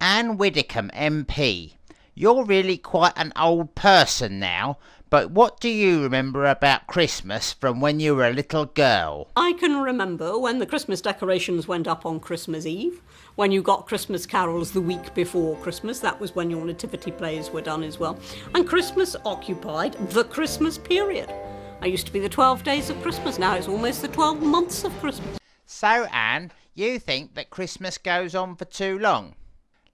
Anne Widdecombe MP. You're really quite an old person now, but what do you remember about Christmas from when you were a little girl? I can remember when the Christmas decorations went up on Christmas Eve, when you got Christmas carols the week before Christmas. That was when your nativity plays were done as well. And Christmas occupied the Christmas period. I used to be the 12 days of Christmas. Now it's almost the 12 months of Christmas. So, Anne, you think that Christmas goes on for too long?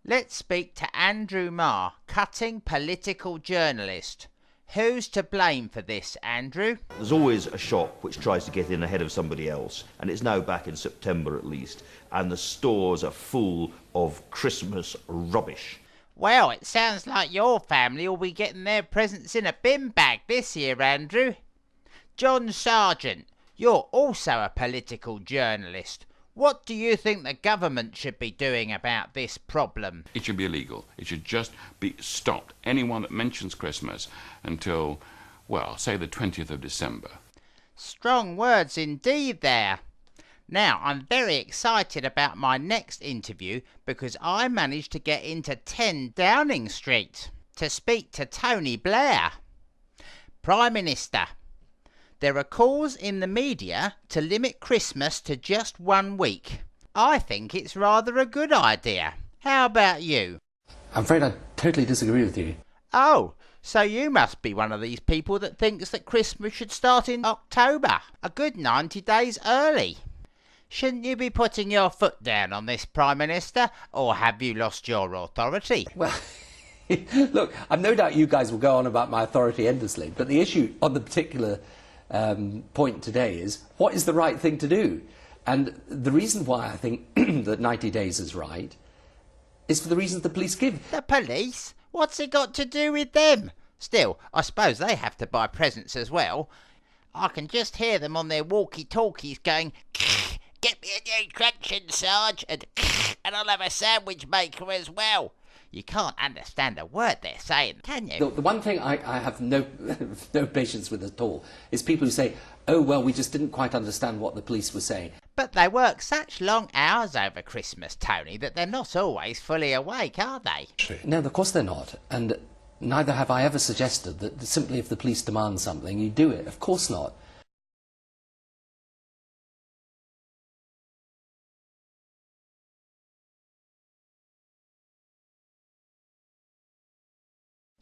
Let's speak to Andrew Marr, cutting political journalist. Who's to blame for this, Andrew? There's always a shop which tries to get in ahead of somebody else, and it's now back in September at least, and the stores are full of Christmas rubbish. Well, it sounds like your family will be getting their presents in a bin bag this year, Andrew. John Sargent, you're also a political journalist. What do you think the government should be doing about this problem? It should be illegal. It should just be stopped. Anyone that mentions Christmas until, well, say the 20th of December. Strong words indeed there. Now, I'm very excited about my next interview because I managed to get into 10 Downing Street to speak to Tony Blair, Prime Minister. There are calls in the media to limit Christmas to just 1 week. I think it's rather a good idea. How about you? I'm afraid I totally disagree with you. Oh, so you must be one of these people that thinks that Christmas should start in October, a good 90 days early. Shouldn't you be putting your foot down on this, Prime Minister, or have you lost your authority? Well, look, I've no doubt you guys will go on about my authority endlessly, but the issue on the particular point today is, what is the right thing to do? And the reason why I think that 90 days is right is for the reasons the police give. The police? What's it got to do with them? Still, I suppose they have to buy presents as well. I can just hear them on their walkie-talkies going, "Get me a new truncheon, Sarge, and I'll have a sandwich maker as well." You can't understand a word they're saying, can you? The one thing I have no patience with at all is people who say, oh, well, we just didn't quite understand what the police were saying. But they work such long hours over Christmas, Tony, that they're not always fully awake, are they? No, of course they're not. And neither have I ever suggested that simply if the police demand something, you do it. Of course not.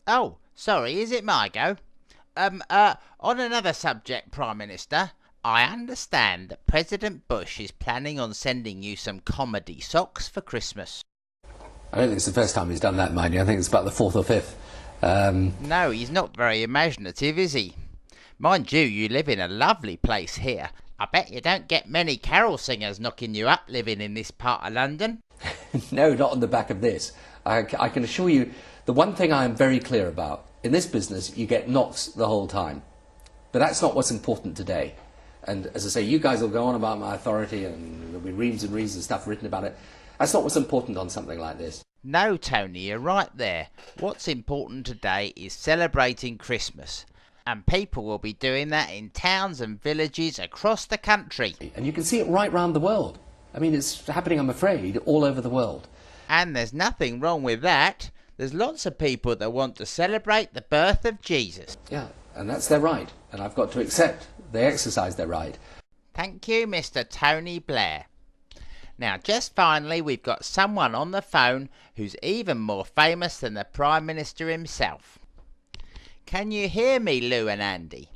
Oh, sorry, is it my go? On another subject, Prime Minister, I understand that President Bush is planning on sending you some comedy socks for Christmas. I don't think it's the first time he's done that, mind you. I think it's about the 4th or 5th. No, he's not very imaginative, is he? Mind you, you live in a lovely place here. I bet you don't get many carol singers knocking you up living in this part of London. No, not on the back of this. I can assure you, the one thing I am very clear about, in this business, you get knocks the whole time. But that's not what's important today. And as I say, you guys will go on about my authority and there'll be reams and reams of stuff written about it. That's not what's important on something like this. No, Tony, you're right there. What's important today is celebrating Christmas. And people will be doing that in towns and villages across the country. And you can see it right round the world. I mean, it's happening, I'm afraid, all over the world. And there's nothing wrong with that. There's lots of people that want to celebrate the birth of Jesus. Yeah, and that's their right. And I've got to accept they exercise their right. Thank you, Mr. Tony Blair. Now, just finally, we've got someone on the phone who's even more famous than the Prime Minister himself. Can you hear me, Lou and Andy?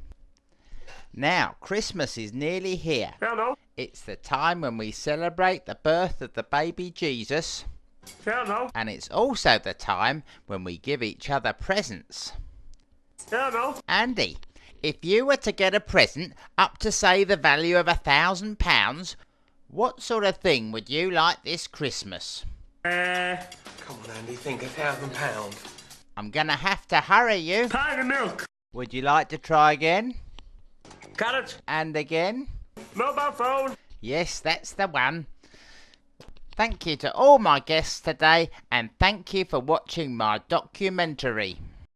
Now, Christmas is nearly here. Hello. It's the time when we celebrate the birth of the baby Jesus. Hello. And it's also the time when we give each other presents. Hello. Andy, if you were to get a present up to, say, the value of £1,000, what sort of thing would you like this Christmas? Come on, Andy, think £1,000. I'm gonna have to hurry you. Pint of milk. Would you like to try again? Carrot. And again? Mobile phone. Yes, that's the one. Thank you to all my guests today, and thank you for watching my documentary.